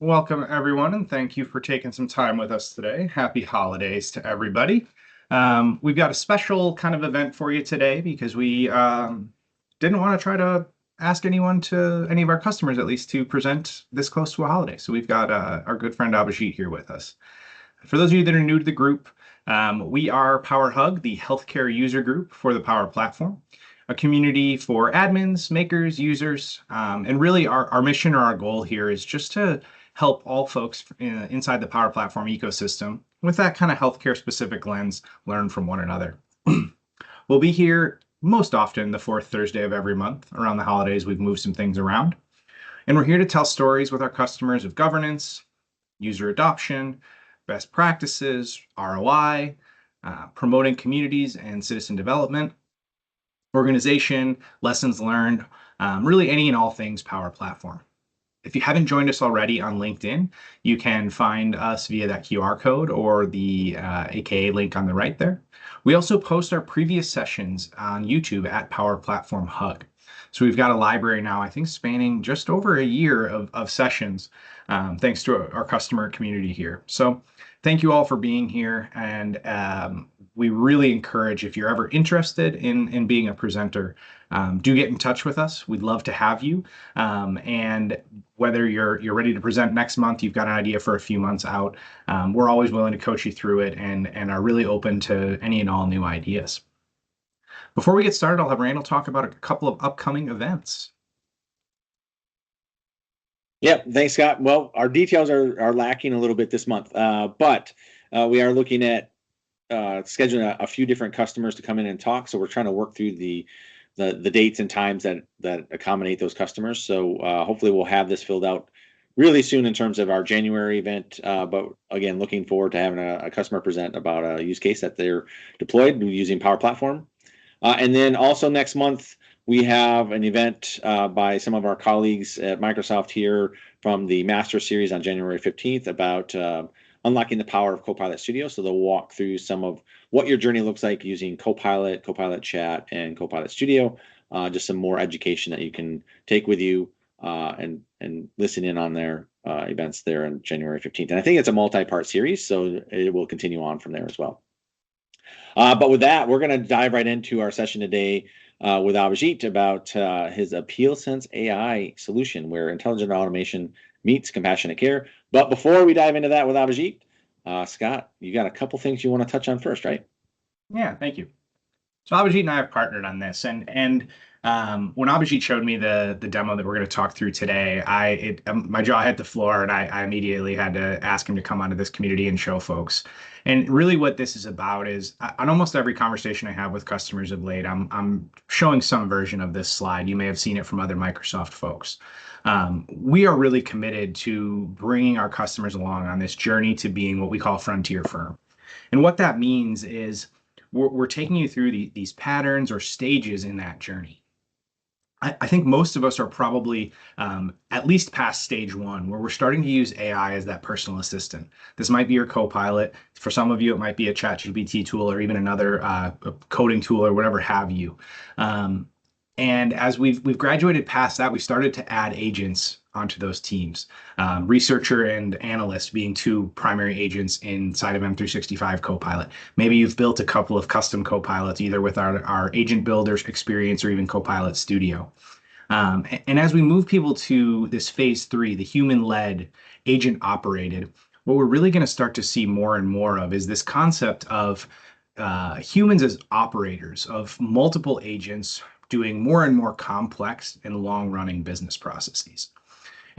Welcome, everyone, and thank you for taking some time with us today. Happy holidays to everybody. We've got a special kind of event for you today because we didn't want to try to ask any of our customers at least, to present this close to a holiday. So we've got our good friend Abhijeet here with us. For those of you that are new to the group, we are PowerHug, the healthcare user group for the Power Platform, a community for admins, makers, users, and really our mission or our goal here is just to help all folks inside the Power Platform ecosystem with that kind of healthcare specific lens learn from one another. We'll be here most often the fourth Thursday of every month. Around the holidays, we've moved some things around. And we're here to tell stories with our customers of governance, user adoption, best practices, ROI, promoting communities and citizen development, organization, lessons learned, really any and all things Power Platform. If you haven't joined us already on LinkedIn, you can find us via that QR code or the AKA link on the right there. We also post our previous sessions on YouTube at Power Platform Hug. So we've got a library now, I think, spanning just over a year of sessions, thanks to our customer community here. So thank you all for being here. And we really encourage, if you're ever interested in being a presenter, do get in touch with us. We'd love to have you. And whether you're ready to present next month, you've got an idea for a few months out, we're always willing to coach you through it and are really open to any and all new ideas. Before we get started, I'll have Randall talk about a couple of upcoming events. Yeah, thanks, Scott. Well, our details are lacking a little bit this month, but we are looking at scheduling a few different customers to come in and talk. So we're trying to work through the dates and times that accommodate those customers. So hopefully we'll have this filled out really soon in terms of our January event. But again, looking forward to having a customer present about a use case that they're deployed using Power Platform. And then also next month, we have an event by some of our colleagues at Microsoft here from the Master Series on January 15th about unlocking the power of Copilot Studio. So they'll walk through some of what your journey looks like using Copilot, Copilot Chat, and Copilot Studio. Just some more education that you can take with you and listen in on their events there on January 15th. And I think it's a multi-part series, so it will continue on from there as well. But with that, we're going to dive right into our session today with Abhijeet about his AppealSense AI solution, where intelligent automation meets compassionate care. But before we dive into that with Abhijeet, Scott, you got a couple things you want to touch on first, right? Yeah, thank you. So Abhijeet and I have partnered on this, and when Abhijeet showed me the demo that we're going to talk through today, my jaw hit the floor, and I immediately had to ask him to come onto this community and show folks. And really, what this is about is, on almost every conversation I have with customers of late, I'm showing some version of this slide. You may have seen it from other Microsoft folks. We are really committed to bringing our customers along on this journey to being what we call frontier firm. And what that means is we're taking you through these patterns or stages in that journey. I think most of us are probably at least past stage one, where we're starting to use AI as that personal assistant. This might be your Copilot. For some of you, it might be a ChatGPT tool or even another coding tool or whatever have you. And as we've graduated past that, we started to add agents onto those teams. Researcher and analyst being two primary agents inside of M365 Copilot. Maybe you've built a couple of custom Copilots, either with our agent builders experience or even Copilot Studio. And as we move people to this phase 3, the human-led, agent-operated, what we're really going to start to see more and more of is this concept of humans as operators of multiple agents doing more and more complex and long-running business processes.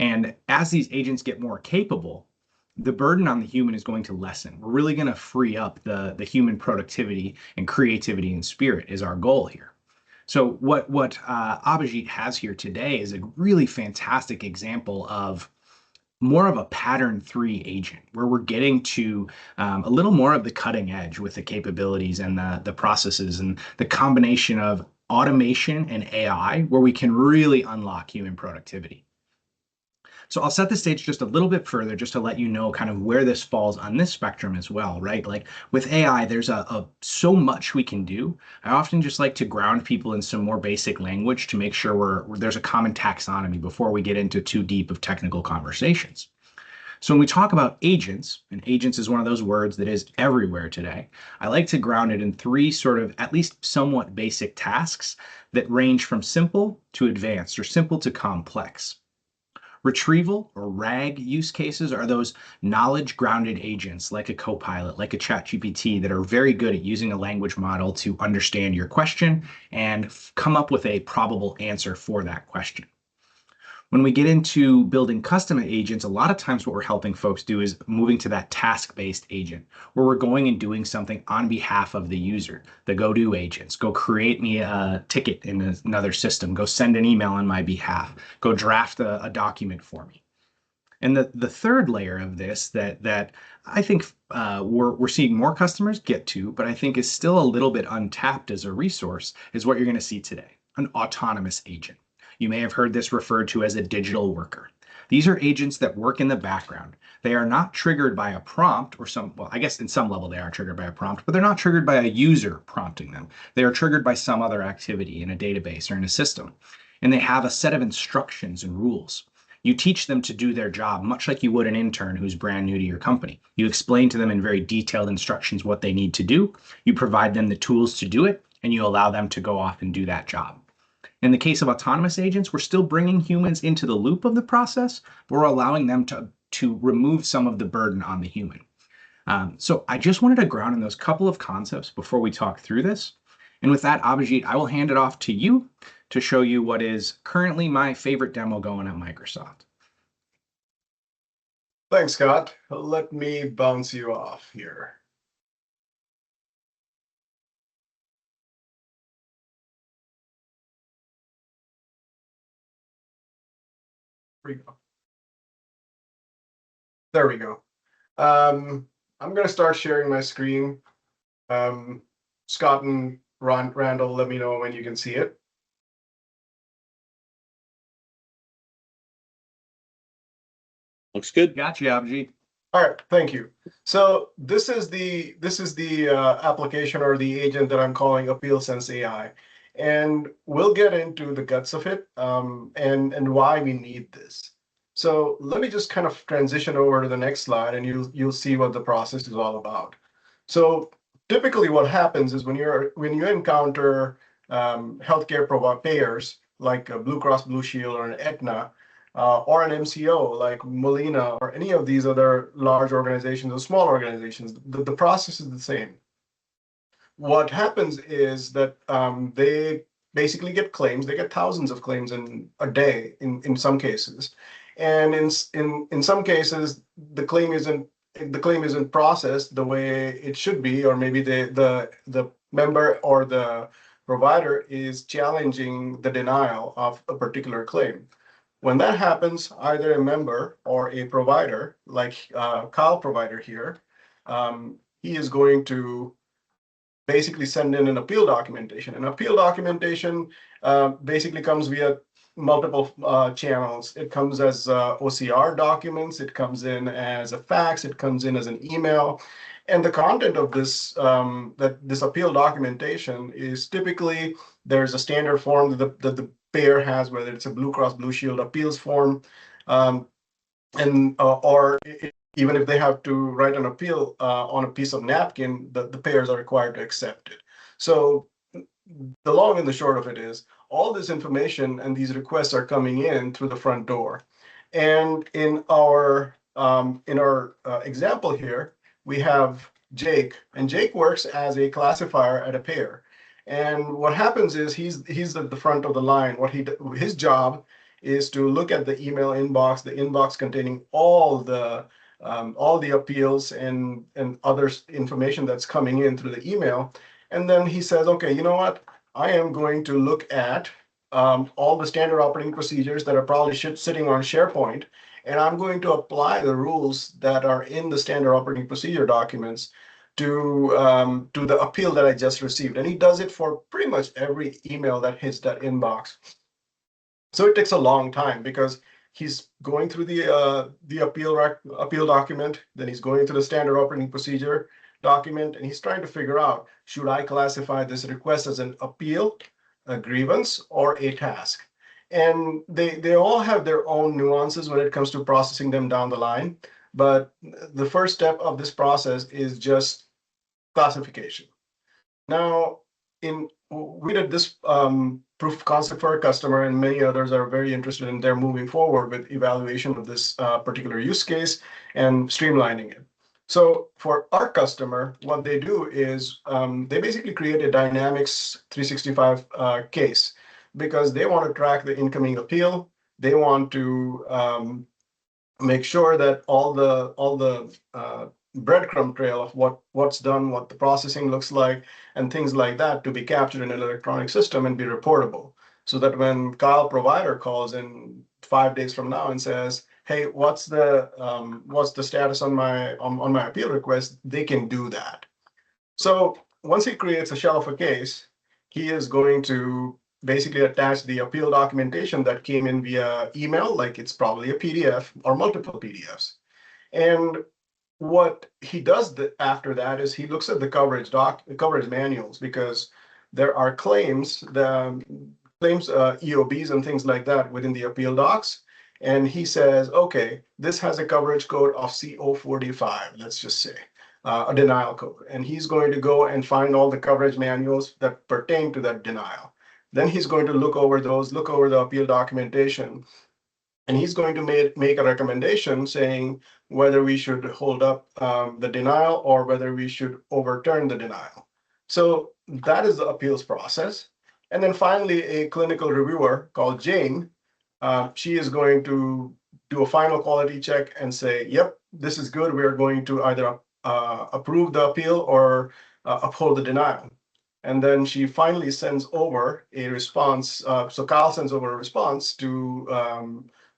And as these agents get more capable, the burden on the human is going to lessen. We're really going to free up the human productivity and creativity and spirit is our goal here. So what Abhijeet has here today is a really fantastic example of more of a pattern 3 agent, where we're getting to a little more of the cutting edge with the capabilities and the processes and the combination of automation and AI, where we can really unlock human productivity. So I'll set the stage just a little bit further, just to let you know kind of where this falls on this spectrum as well, right? Like with AI, there's so much we can do. I often just like to ground people in some more basic language to make sure there's a common taxonomy before we get into too deep of technical conversations. So when we talk about agents, and agents is one of those words that is everywhere today, I like to ground it in three sort of at least somewhat basic tasks that range from simple to advanced or simple to complex. Retrieval or RAG use cases are those knowledge grounded agents like a copilot, like a ChatGPT, that are very good at using a language model to understand your question and come up with a probable answer for that question. When we get into building custom agents, a lot of times what we're helping folks do is moving to that task-based agent, where we're going and doing something on behalf of the user. The go-do agents, go create me a ticket in another system, go send an email on my behalf, go draft a document for me. And the third layer of this that I think we're seeing more customers get to, but I think is still a little bit untapped as a resource, is what you're going to see today, an autonomous agent. You may have heard this referred to as a digital worker. These are agents that work in the background. They are not triggered by a prompt or well, I guess in some level they are triggered by a prompt, but they're not triggered by a user prompting them. They are triggered by some other activity in a database or in a system. And they have a set of instructions and rules. You teach them to do their job, much like you would an intern who's brand new to your company. You explain to them in very detailed instructions what they need to do. You provide them the tools to do it, and you allow them to go off and do that job. In the case of autonomous agents, we're still bringing humans into the loop of the process, but we're allowing them to remove some of the burden on the human. So I just wanted to ground in those couple of concepts before we talk through this. And with that, Abhijeet, I will hand it off to you to show you what is currently my favorite demo going at Microsoft. Thanks, Scott. Let me bounce you off here. There we go. I'm going to start sharing my screen. Scott and Randall, let me know when you can see it. Looks good. Gotcha, Abhijeet. All right, thank you. So this is the application or the agent that I'm calling AppealSense AI, and we'll get into the guts of it and why we need this. So let me just kind of transition over to the next slide, and you'll see what the process is all about. So typically, what happens is when you encounter healthcare payers like Blue Cross Blue Shield or an Aetna, or an MCO like Molina or any of these other large organizations or small organizations, the process is the same. What happens is that they basically get claims. They get thousands of claims in a day in some cases, and in some cases the claim isn't processed the way it should be, or maybe the member or the provider is challenging the denial of a particular claim. When that happens, either a member or a provider, like Kyle provider here, he is going to basically send in an appeal documentation. An appeal documentation basically comes via multiple channels. It comes as OCR documents, it comes in as a fax, it comes in as an email. And the content of this this appeal documentation is typically, there's a standard form that the payer has, whether it's a Blue Cross Blue Shield appeals form, or even if they have to write an appeal on a piece of napkin, the payers are required to accept it. So the long and the short of it is, all this information and these requests are coming in through the front door. And in our example here, we have Jake, and Jake works as a classifier at a payer. And what happens is he's at the front of the line. His job is to look at the email inbox, the inbox containing all the appeals and other information that's coming in through the email. And then he says, okay, you know what? I am going to look at all the standard operating procedures that are probably sitting on SharePoint, and I'm going to apply the rules that are in the standard operating procedure documents to the appeal that I just received. And he does it for pretty much every email that hits that inbox. So it takes a long time because he's going through the appeal document, then he's going through the standard operating procedure document, and he's trying to figure out, should I classify this request as an appeal, a grievance, or a task? And they all have their own nuances when it comes to processing them down the line. But the first step of this process is just classification. Now, we did this proof of concept for a customer, and many others are very interested in their moving forward with evaluation of this particular use case and streamlining it. So for our customer, what they do is they basically create a Dynamics 365 case because they want to track the incoming appeal. They want to make sure that all the breadcrumb trail of what's done, what the processing looks like, and things like that to be captured in an electronic system and be reportable. So that when Kyle provider calls in 5 days from now and says, "Hey, what's the status on my appeal request?" they can do that. So once he creates a shell of a case, he is going to basically attach the appeal documentation that came in via email, like it's probably a PDF or multiple PDFs. And what he does after that is he looks at the coverage manuals, because there are claims, EOBs and things like that within the appeal docs. And he says, okay, this has a coverage code of CO45, let's just say, a denial code. And he's going to go and find all the coverage manuals that pertain to that denial. Then he's going to look over the appeal documentation, and he's going to make a recommendation saying whether we should hold up the denial or whether we should overturn the denial. So that is the appeals process. And then finally, a clinical reviewer called Jane, she is going to do a final quality check and say, yep, this is good. We are going to either approve the appeal or uphold the denial. And then she finally sends over a response. So Kyle sends over a response to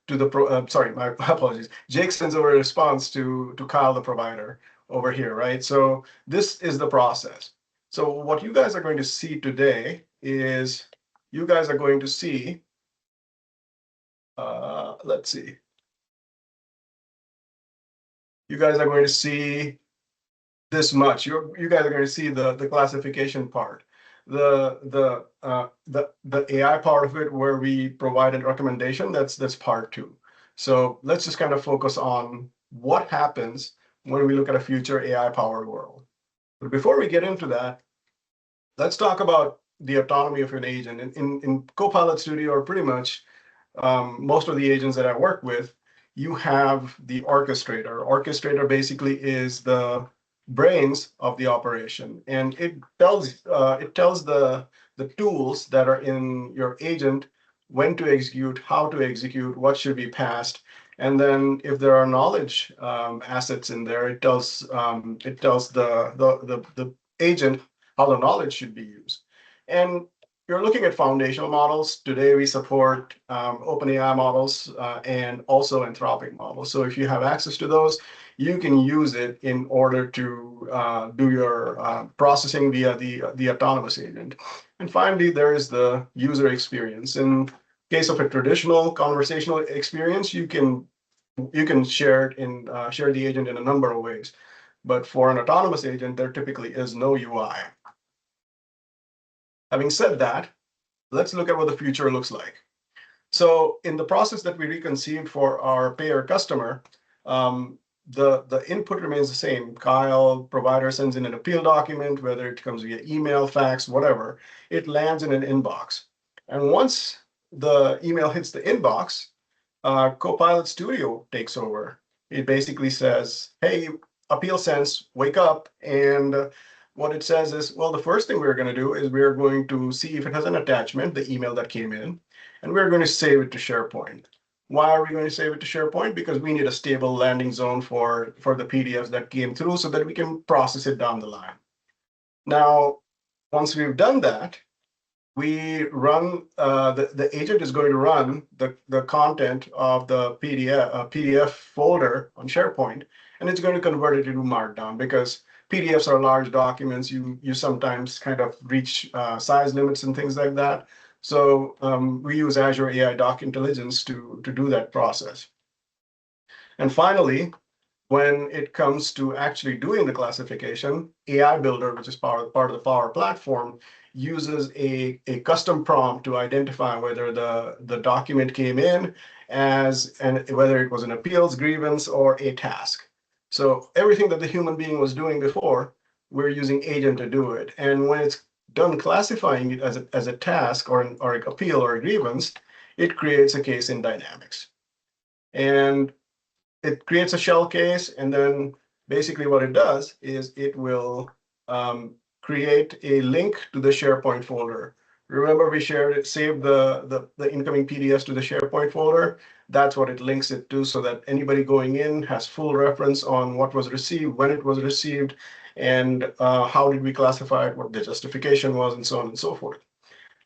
my apologies. Jake sends over a response to Kyle, the provider, over here, right? So this is the process. So what you guys are going to see today is you guys are going to see, let's see. You guys are going to see this much. You guys are going to see the classification part. The AI part of it, where we provided recommendation, that's part 2. So let's just kind of focus on what happens when we look at a future AI powered world. But before we get into that, let's talk about the autonomy of an agent. In Copilot Studio, or pretty much most of the agents that I work with, you have the orchestrator. Orchestrator basically is the brains of the operation, and it tells the tools that are in your agent when to execute, how to execute, what should be passed, and then if there are knowledge assets in there, it tells the agent how the knowledge should be used. And you're looking at foundational models. Today we support OpenAI models and also Anthropic models. So if you have access to those, you can use it in order to do your processing via the autonomous agent. And finally, there is the user experience. In case of a traditional conversational experience, you can share the agent in a number of ways. But for an autonomous agent, there typically is no UI. Having said that, let's look at what the future looks like. So in the process that we reconceived for our payer customer, the input remains the same. Kyle, provider, sends in an appeal document, whether it comes via email, fax, whatever, it lands in an inbox. And once the email hits the inbox, Copilot Studio takes over. It basically says, hey, AppealSense, wake up. And what it says is, well, the first thing we're going to do is we're going to see if it has an attachment, the email that came in, and we're going to save it to SharePoint. Why are we going to save it to SharePoint? Because we need a stable landing zone for the PDFs that came through so that we can process it down the line. Now, once we've done that, we run, the agent is going to run the content of the PDF folder on SharePoint, and it's going to convert it into Markdown, because PDFs are large documents. You sometimes kind of reach size limits and things like that. So we use Azure AI Doc Intelligence to do that process. And finally, when it comes to actually doing the classification, AI Builder, which is part of the Power Platform, uses a custom prompt to identify whether the document came in and whether it was an appeals, grievance, or a task. So everything that the human being was doing before, we're using agent to do it. And when it's done classifying it as a task or an appeal or a grievance, it creates a case in Dynamics. And it creates a shell case, and then basically what it does is it will create a link to the SharePoint folder. Remember, we saved the incoming PDFs to the SharePoint folder. That's what it links it to, so that anybody going in has full reference on what was received, when it was received, and how did we classify it, what the justification was, and so on and so forth.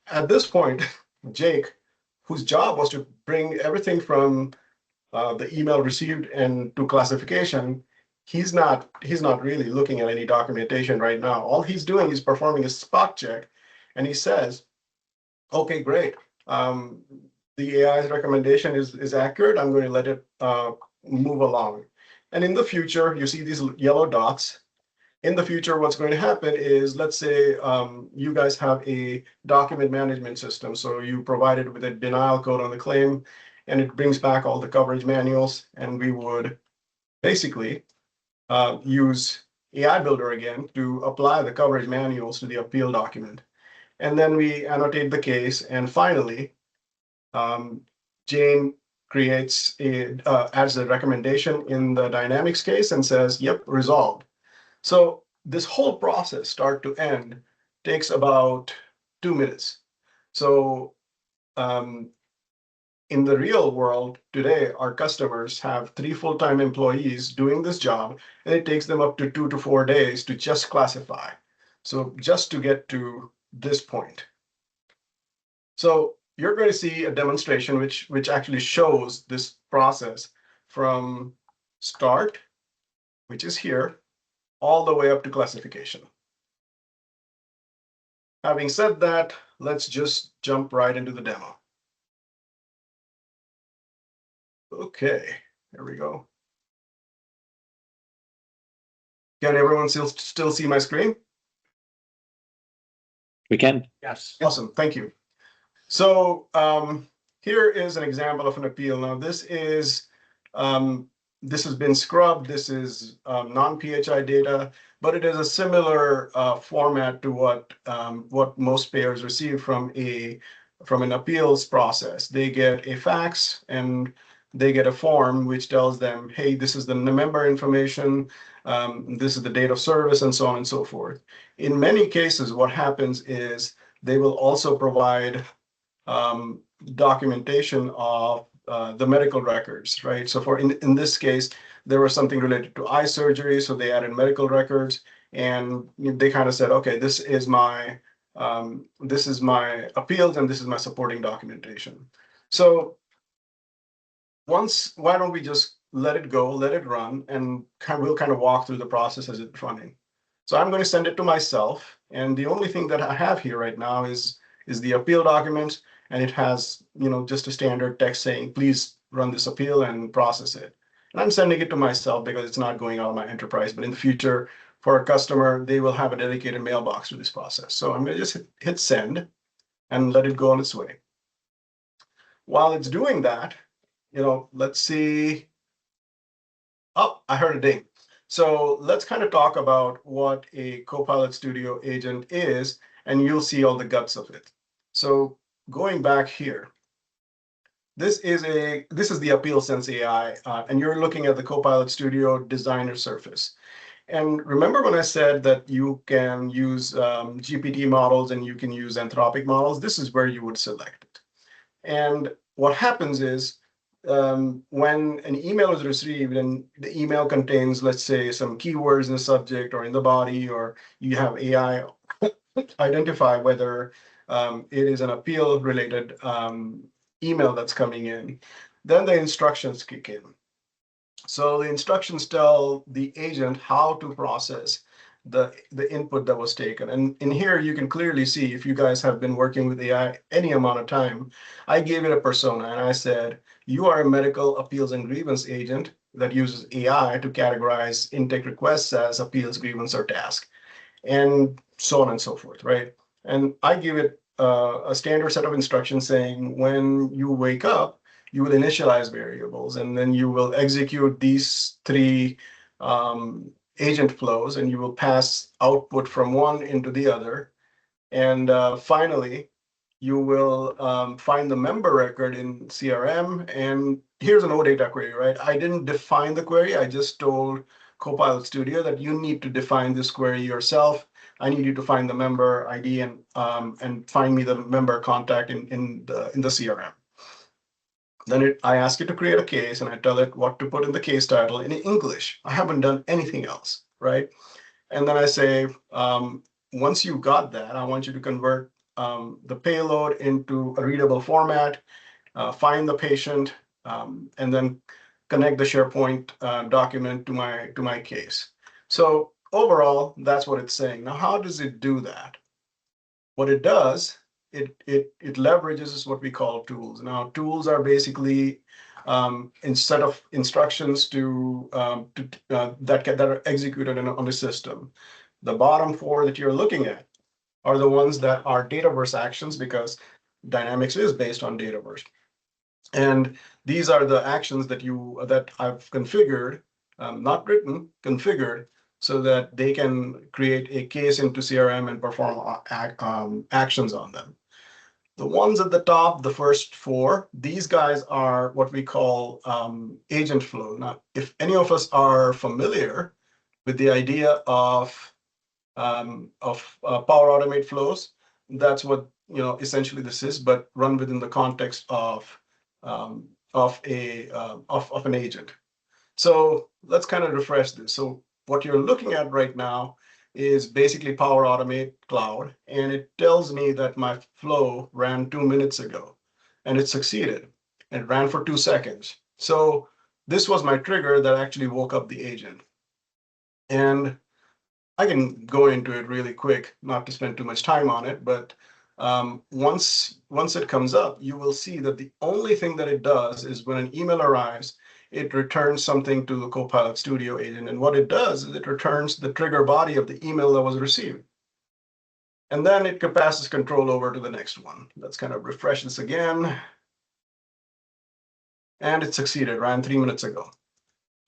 At this point, Jake, whose job was to bring everything from the email received and to classification, he's not really looking at any documentation right now. All he's doing is performing a spot check, and he says, okay, great. The AI's recommendation is accurate. I'm going to let it move along. And in the future, you see these yellow dots. In the future, what's going to happen is, let's say you guys have a document management system. So you provide it with a denial code on the claim, and it brings back all the coverage manuals. And we would basically use AI Builder again to apply the coverage manuals to the appeal document. And then we annotate the case. And finally, Jane creates adds the recommendation in the Dynamics case and says, yep, resolved. So this whole process, start to end, takes about 2 minutes. So in the real world today, our customers have 3 full-time employees doing this job, and it takes them up to 2 to 4 days to just classify. So just to get to this point. So you're going to see a demonstration which actually shows this process from start, which is here, all the way up to classification. Having said that, let's just jump right into the demo. Okay, there we go. Can everyone still see my screen? We can. Yes. Awesome, thank you. So here is an example of an appeal. Now this has been scrubbed. This is non-PHI data, but it is a similar format to what most payors receive from an appeals process. They get a fax and they get a form which tells them, hey, this is the member information, this is the date of service, and so on and so forth. In many cases, what happens is they will also provide documentation of the medical records, right? So in this case, there was something related to eye surgery, so they added medical records, and they kind of said, okay, this is my appeals and this is my supporting documentation. So why don't we just let it go, let it run, and we'll kind of walk through the process as it's running. So I'm going to send it to myself, and the only thing that I have here right now is the appeal document, and it has just a standard text saying, please run this appeal and process it. And I'm sending it to myself because it's not going out of my enterprise, but in the future, for a customer, they will have a dedicated mailbox for this process. So I'm going to just hit send and let it go on its way. While it's doing that, let's see. Oh, I heard a ding. So let's kind of talk about what a Copilot Studio agent is, and you'll see all the guts of it. So going back here, this is the AppealSense AI, and you're looking at the Copilot Studio designer surface. And remember when I said that you can use GPT models and you can use Anthropic models? This is where you would select it. And what happens is, when an email is received and the email contains, let's say, some keywords in the subject or in the body, or you have AI identify whether it is an appeal related email that's coming in, then the instructions kick in. So the instructions tell the agent how to process the input that was taken. And in here, you can clearly see, if you guys have been working with AI any amount of time, I gave it a persona and I said, you are a medical appeals and grievance agent that uses AI to categorize intake requests as appeals, grievance, or task, and so on and so forth, right? And I give it a standard set of instructions saying, when you wake up, you will initialize variables, and then you will execute these three agent flows, and you will pass output from one into the other. And finally, you will find the member record in CRM. And here's an OData query, right? I didn't define the query. I just told Copilot Studio that you need to define this query yourself. I need you to find the member ID and find me the member contact in the CRM. Then I ask it to create a case, and I tell it what to put in the case title in English. I haven't done anything else, right? And then I say, once you've got that, I want you to convert the payload into a readable format, find the patient, and then connect the SharePoint document to my case. So overall, that's what it's saying. Now, how does it do that? What it does, it leverages what we call tools. Now, tools are basically instead of instructions that are executed on the system. The bottom four that you're looking at are the ones that are Dataverse actions, because Dynamics is based on Dataverse. And these are the actions that I've configured, not written, configured, so that they can create a case into CRM and perform actions on them. The ones at the top, the first four, these guys are what we call agent flow. Now, if any of us are familiar with the idea of Power Automate flows, that's what essentially this is, but run within the context of an agent. So let's kind of refresh this. So what you're looking at right now is basically Power Automate Cloud, and it tells me that my flow ran 2 minutes ago, and it succeeded. And it ran for 2 seconds. So this was my trigger that actually woke up the agent. And I can go into it really quick, not to spend too much time on it, but once it comes up, you will see that the only thing that it does is when an email arrives, it returns something to the Copilot Studio agent. And what it does is it returns the trigger body of the email that was received. And then it passes control over to the next one. Let's kind of refresh this again. And it succeeded, ran 3 minutes ago.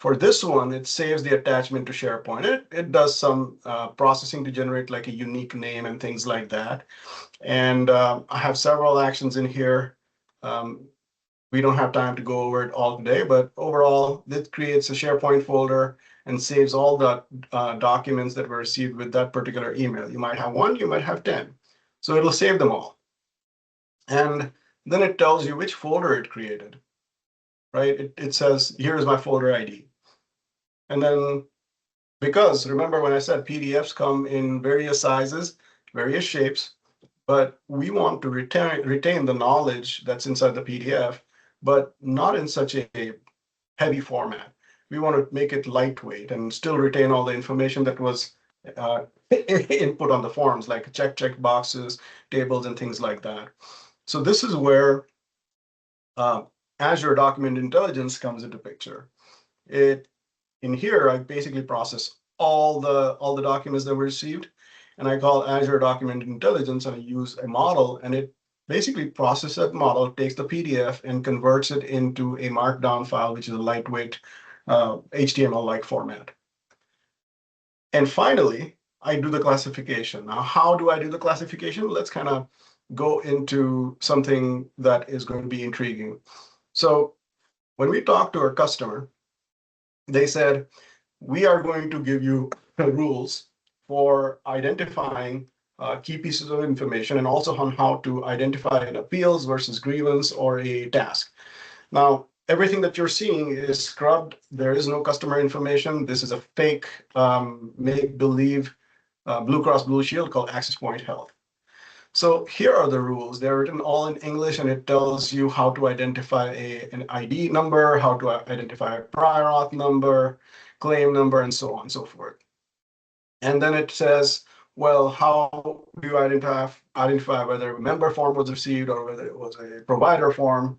For this one, it saves the attachment to SharePoint. It does some processing to generate like a unique name and things like that. And I have several actions in here. We don't have time to go over it all today, but overall, it creates a SharePoint folder and saves all the documents that were received with that particular email. You might have 1, you might have 10. So it'll save them all. And then it tells you which folder it created, right? It says, here's my folder ID. And then, because remember when I said PDFs come in various sizes, various shapes, but we want to retain the knowledge that's inside the PDF, but not in such a heavy format. We want to make it lightweight and still retain all the information that was input on the forms, like check boxes, tables, and things like that. So this is where Azure Document Intelligence comes into picture. In here, I basically process all the documents that were received, and I call Azure Document Intelligence, and I use a model, and it basically processes that model, takes the PDF, and converts it into a markdown file, which is a lightweight HTML-like format. And finally, I do the classification. Now, how do I do the classification? Let's kind of go into something that is going to be intriguing. So when we talk to our customer, they said, we are going to give you rules for identifying key pieces of information and also on how to identify an appeals versus grievance or a task. Now, everything that you're seeing is scrubbed. There is no customer information. This is a fake make-believe Blue Cross Blue Shield called Access Point Health. So here are the rules. They're written all in English, and it tells you how to identify an ID number, how to identify a prior auth number, claim number, and so on and so forth. And then it says, well, how do you identify whether a member form was received or whether it was a provider form,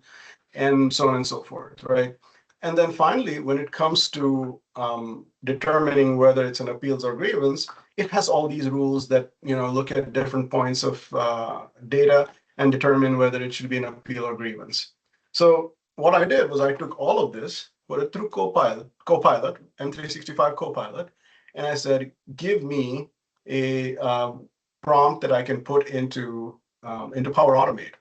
and so on and so forth, right? And then finally, when it comes to determining whether it's an appeals or grievance, it has all these rules that look at different points of data and determine whether it should be an appeal or grievance. So what I did was I took all of this, put it through Copilot, M365 Copilot, and I said, give me a prompt that I can put into Power Automate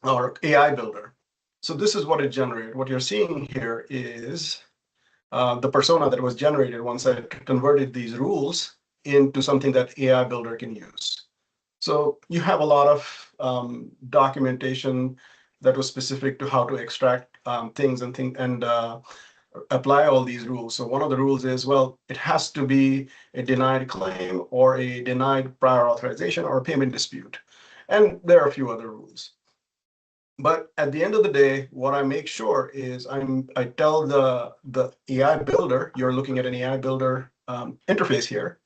or AI Builder. So this is what it generated. What you're seeing here is the persona that was generated once I converted these rules into something that AI Builder can use. So you have a lot of documentation that was specific to how to extract things and apply all these rules. So one of the rules is, well, it has to be a denied claim or a denied prior authorization or a payment dispute. And there are a few other rules. But at the end of the day, what I make sure is I tell the AI builder, you're looking at an AI builder interface here.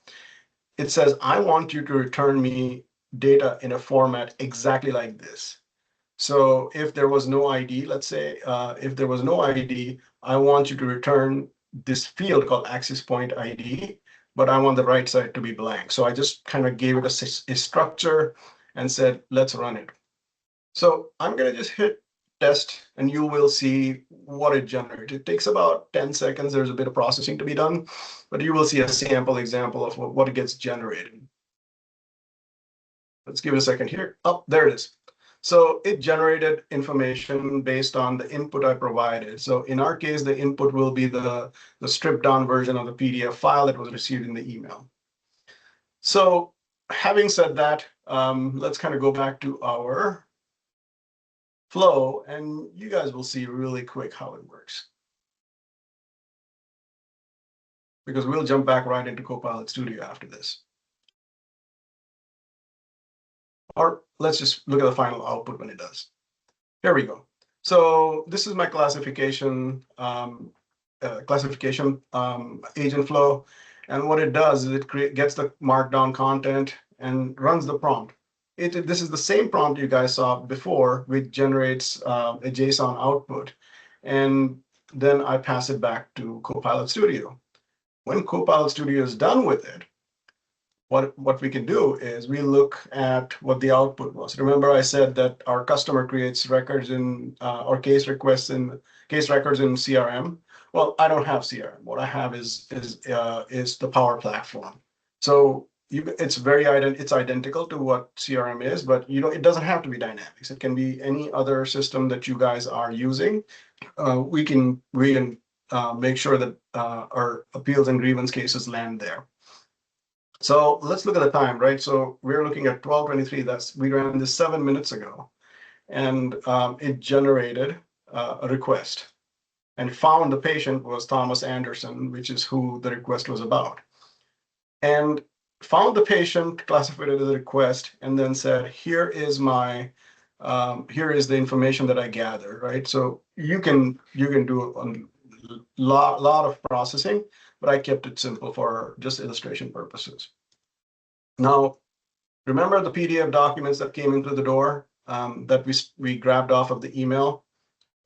It says, I want you to return me data in a format exactly like this. So if there was no ID, let's say, if there was no ID, I want you to return this field called access point ID, but I want the right side to be blank. So I just kind of gave it a structure and said, let's run it. So I'm going to just hit test and you will see what it generates. It takes about 10 seconds. There's a bit of processing to be done, but you will see a sample example of what it gets generated. Let's give it a second here. Oh, there it is. So it generated information based on the input I provided. So in our case, the input will be the stripped down version of the PDF file that was received in the email. So having said that, let's kind of go back to our flow, and you guys will see really quick how it works. Because we'll jump back right into Copilot Studio after this. Or let's just look at the final output when it does. Here we go. So this is my classification agent flow. And what it does is it gets the markdown content and runs the prompt. This is the same prompt you guys saw before, which generates a JSON output. And then I pass it back to Copilot Studio. When Copilot Studio is done with it, what we can do is we look at what the output was. Remember, I said that our customer creates records in or case requests in case records in CRM. Well, I don't have CRM. What I have is the Power Platform. So it's identical to what CRM is, but it doesn't have to be Dynamics. It can be any other system that you guys are using. We can make sure that our appeals and grievance cases land there. So let's look at the time, right? So we're looking at 12:23. We ran this 7 minutes ago, and it generated a request and found the patient was Thomas Anderson, which is who the request was about, and found the patient, classified it as a request, and then said, here is the information that I gathered, right? So you can do a lot of processing, but I kept it simple for just illustration purposes. Now, remember the PDF documents that came into the door that we grabbed off of the email?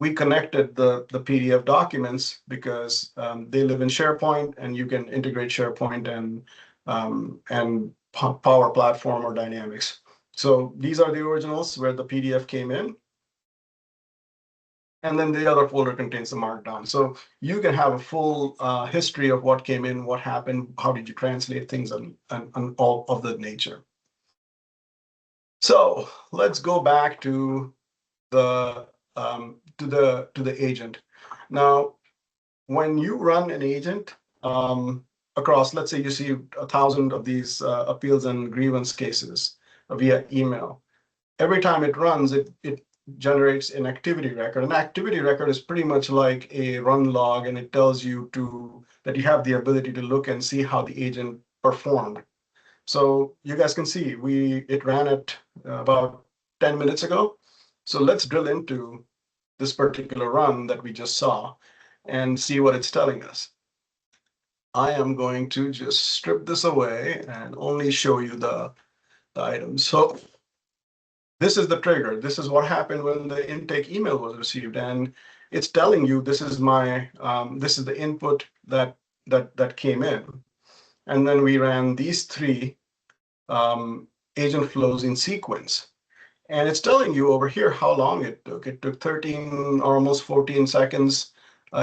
We connected the PDF documents because they live in SharePoint, and you can integrate SharePoint and Power Platform or Dynamics. So these are the originals where the PDF came in. And then the other folder contains the markdown. So you can have a full history of what came in, what happened, how did you translate things, and all of that nature. So let's go back to the agent. Now, when you run an agent across, let's say you see 1,000 of these appeals and grievance cases via email. Every time it runs, it generates an activity record. An activity record is pretty much like a run log, and it tells you that you have the ability to look and see how the agent performed. So you guys can see it ran it about 10 minutes ago. So let's drill into this particular run that we just saw and see what it's telling us. I am going to just strip this away and only show you the items. So this is the trigger. This is what happened when the intake email was received, and it's telling you this is the input that came in, and then we ran these three agent flows in sequence, And it's telling you over here how long it took. It took 13 or almost 14 seconds.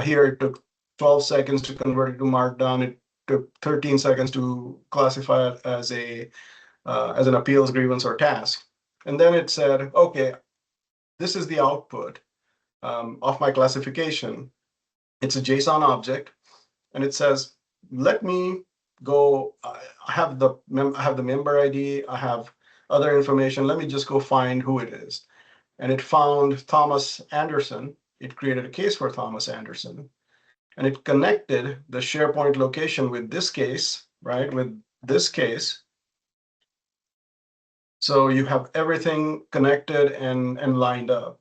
Here it took 12 seconds to convert it to Markdown. It took 13 seconds to classify it as an appeals grievance or task. And then it said, okay, this is the output of my classification. It's a JSON object, and it says, let me go. I have the member ID. I have other information. Let me just go find who it is. And it found Thomas Anderson. It created a case for Thomas Anderson, and it connected the SharePoint location with this case, right? With this case. So you have everything connected and lined up.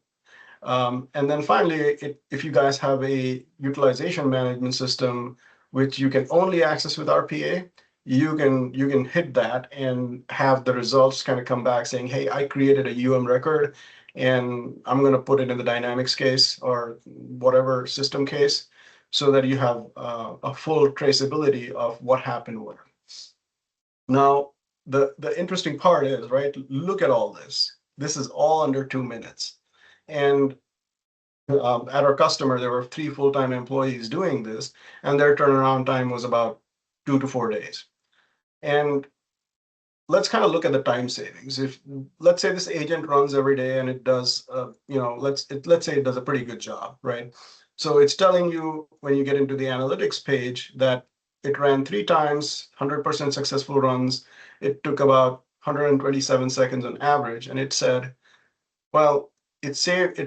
And then finally, if you guys have a utilization management system, which you can only access with RPA, you can hit that and have the results kind of come back saying, hey, I created a UM record and I'm going to put it in the Dynamics case or whatever system case so that you have a full traceability of what happened where. Now, the interesting part is, right, look at all this. This is all under 2 minutes. And at our customer, there were 3 full-time employees doing this, and their turnaround time was about 2 to 4 days. And let's kind of look at the time savings. If let's say this agent runs every day and it does, let's say it does a pretty good job, right? So it's telling you when you get into the analytics page that it ran 3 times, 100% successful runs. It took about 127 seconds on average, and it said, well, it saved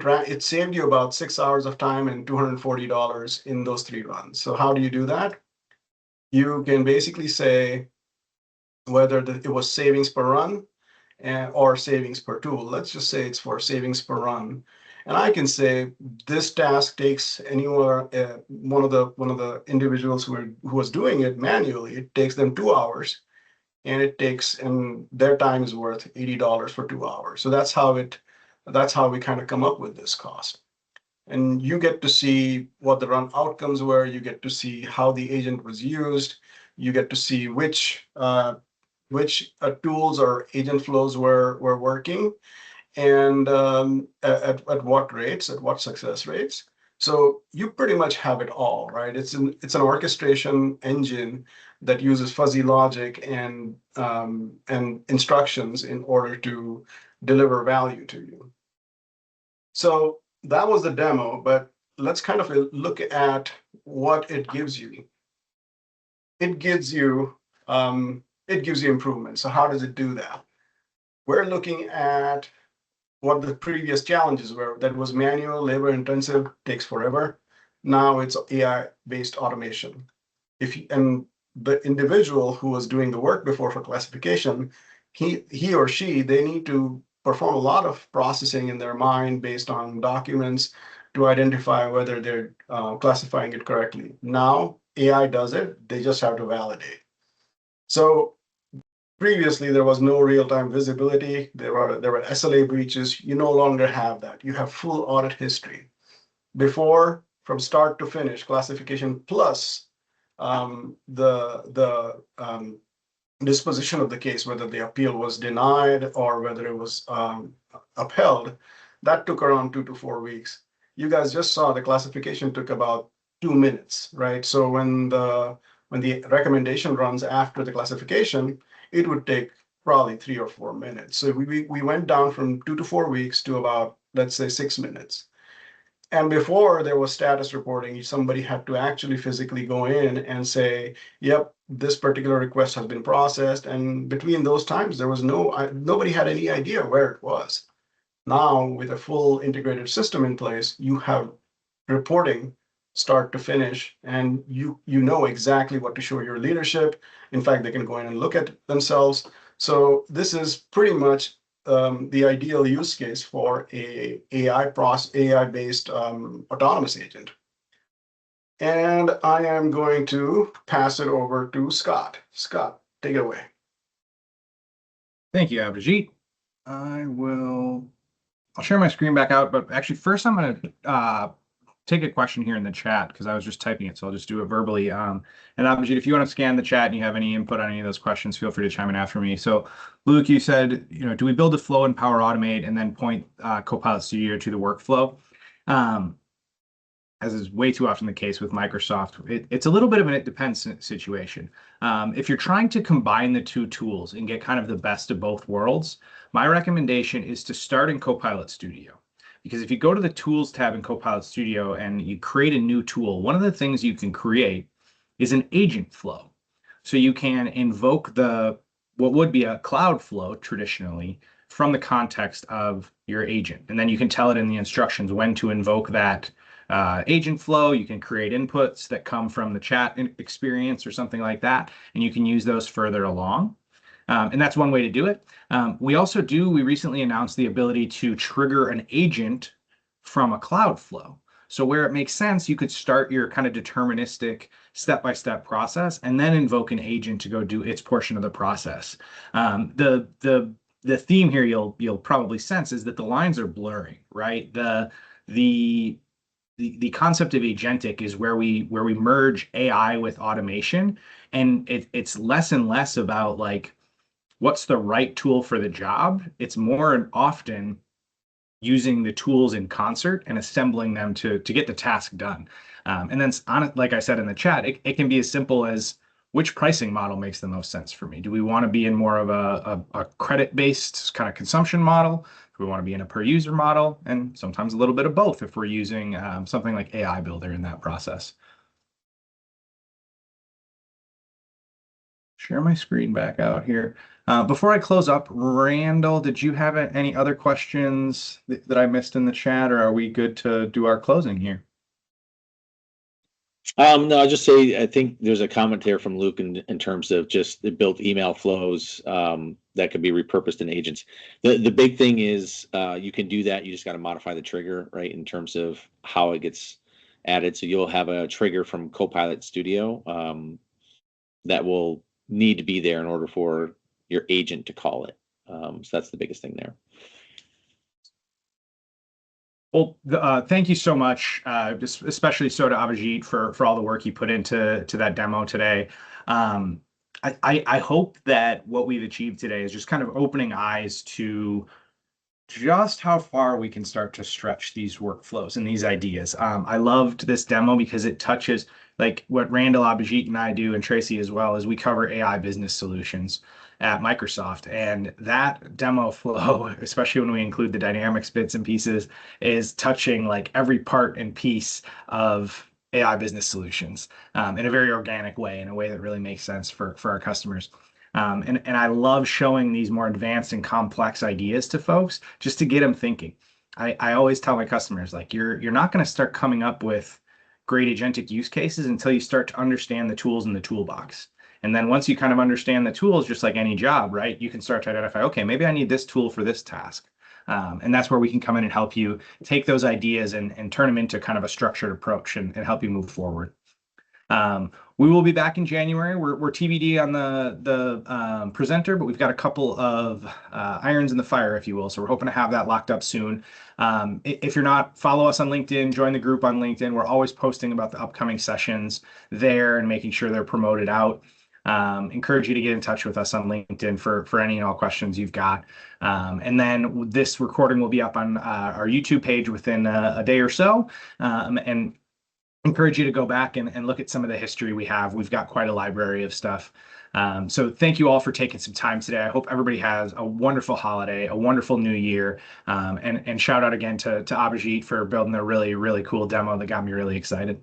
you about 6 hours of time and $240 in those 3 runs. So how do you do that? You can basically say whether it was savings per run or savings per tool. Let's just say it's for savings per run. And I can say this task takes anywhere, one of the individuals who was doing it manually, it takes them 2 hours, and their time is worth $80 for 2 hours. So that's how we kind of come up with this cost. And you get to see what the run outcomes were. You get to see how the agent was used. You get to see which tools or agent flows were working, and at what rates, at what success rates. So you pretty much have it all, right? It's an orchestration engine that uses fuzzy logic and instructions in order to deliver value to you. So that was the demo, but let's kind of look at what it gives you. It gives you improvement. So how does it do that? We're looking at what the previous challenges were. That was manual, labor intensive, takes forever. Now it's AI-based automation. And the individual who was doing the work before for classification, he or she, they need to perform a lot of processing in their mind based on documents to identify whether they're classifying it correctly. Now AI does it, they just have to validate. So previously, there was no real-time visibility. There were SLA breaches. You no longer have that. You have full audit history. Before, from start to finish, classification plus the disposition of the case, whether the appeal was denied or whether it was upheld, that took around 2 to 4 weeks. You guys just saw the classification took about 2 minutes, right? So when the recommendation runs after the classification, it would take probably 3 or 4 minutes. So we went down from 2 to 4 weeks to about, let's say, 6 minutes. And before there was status reporting, somebody had to actually physically go in and say, yep, this particular request has been processed. And between those times, there was nobody had any idea where it was. Now, with a full integrated system in place, you have reporting start to finish, and you know exactly what to show your leadership. In fact, they can go in and look at themselves. So this is pretty much the ideal use case for a AI-based autonomous agent. And I am going to pass it over to Scott. Scott, take it away. Thank you, Abhijeet. I'll share my screen back out, but actually first I'm going to take a question here in the chat because I was just typing it, so I'll just do it verbally. And Abhijeet, if you want to scan the chat and you have any input on any of those questions, feel free to chime in after me. So, Luke, you said, do we build a flow in Power Automate and then point Copilot Studio to the workflow? As is way too often the case with Microsoft, it's a little bit of an it depends situation. If you're trying to combine the two tools and get kind of the best of both worlds, my recommendation is to start in Copilot Studio. Because if you go to the Tools tab in Copilot Studio and you create a new tool, one of the things you can create is an agent flow. So you can invoke what would be a cloud flow traditionally from the context of your agent. And then you can tell it in the instructions when to invoke that agent flow. You can create inputs that come from the chat experience or something like that, and you can use those further along. And that's one way to do it. We recently announced the ability to trigger an agent from a cloud flow. So where it makes sense, you could start your kind of deterministic step-by-step process and then invoke an agent to go do its portion of the process. The theme here you'll probably sense is that the lines are blurring, right? The concept of agentic is where we merge AI with automation, and it's less and less about like what's the right tool for the job. It's more often using the tools in concert and assembling them to get the task done. And then, like I said in the chat, it can be as simple as which pricing model makes the most sense for me. Do we want to be in more of a credit-based kind of consumption model? Do we want to be in a per-user model? And sometimes a little bit of both if we're using something like AI Builder in that process. Share my screen back out here. Before I close up, Randall, did you have any other questions that I missed in the chat, or are we good to do our closing here? No, I'll just say I think there's a comment here from Luke in terms of just the built email flows that could be repurposed in agents. The big thing is you can do that. You just got to modify the trigger, right, in terms of how it gets added. So you'll have a trigger from Copilot Studio that will need to be there in order for your agent to call it. So that's the biggest thing there. Well, thank you so much, especially so to Abhijeet for all the work you put into that demo today. I hope that what we've achieved today is just kind of opening eyes to just how far we can start to stretch these workflows and these ideas. I loved this demo because it touches like what Randall, Abhijeet, and I do, and Tracy as well, is we cover AI business solutions at Microsoft. And that demo flow, especially when we include the dynamics bits and pieces, is touching like every part and piece of AI business solutions in a very organic way, in a way that really makes sense for our customers. And I love showing these more advanced and complex ideas to folks just to get them thinking. I always tell my customers, like, you're not going to start coming up with great agentic use cases until you start to understand the tools in the toolbox. And then once you kind of understand the tools, just like any job, right, you can start to identify, okay, maybe I need this tool for this task. And that's where we can come in and help you take those ideas and turn them into kind of a structured approach and help you move forward. We will be back in January. We're TBD on the presenter, but we've got a couple of irons in the fire, if you will. So we're hoping to have that locked up soon. If you're not, follow us on LinkedIn, join the group on LinkedIn. We're always posting about the upcoming sessions there and making sure they're promoted out. Encourage you to get in touch with us on LinkedIn for any and all questions you've got. And then this recording will be up on our YouTube page within a day or so. And encourage you to go back and look at some of the history we have. We've got quite a library of stuff. So thank you all for taking some time today. I hope everybody has a wonderful holiday, a wonderful new year. And shout out again to Abhijeet for building a really, really cool demo that got me really excited.